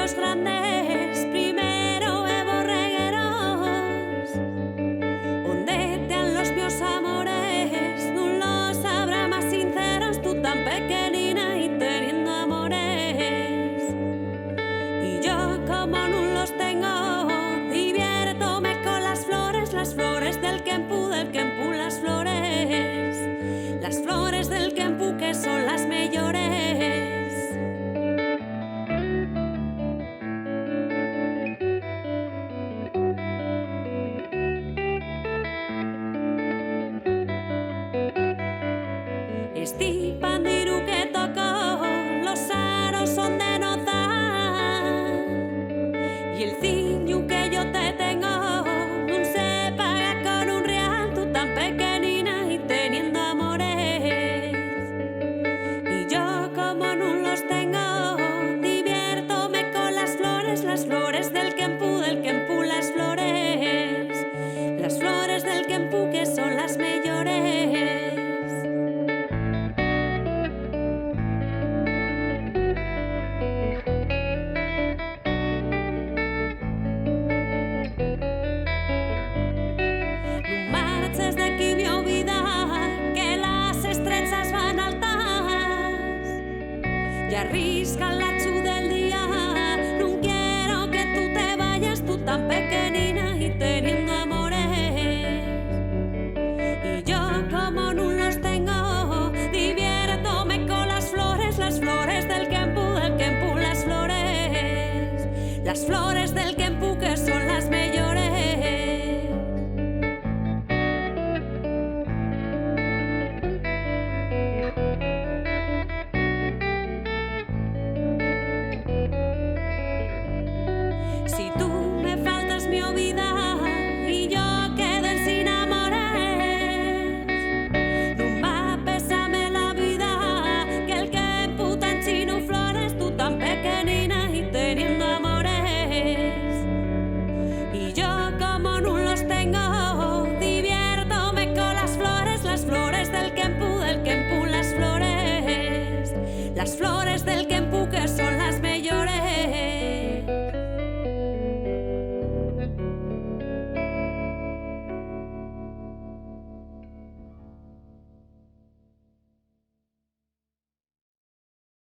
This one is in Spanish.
los grandes, primero e borregueros, onde tean los mios amores, non los habrá más sinceros, tú tan pequeñina y teniendo amores. Y yo como non los tengo, diviértome con las flores del Kempu, las flores del Kempu que son las mejores. Este pandiru que tocó, los aros son de notar, y el ciño que yo te tengo no se paga con un real, tú tan pequeñina y teniendo amores. Y yo como no los tengo, diviértome con las flores del Kempu, las flores del Kempu que son las mejores. Y arrisca la luz del día, no quiero que tú te vayas, tú tan pequeñina y teniendo amores. Y yo como no los tengo, diviértome con las flores del Kempu, las flores del Kempu que son las mejores. Si tú me faltas mi vida y yo quedo sin amores, no va a pesarme la vida que el Kempu tan chino flores, tú tan pequeñina y teniendo amores. Y yo como no los tengo, diviértome con las flores del Kempu, las flores del Kempu.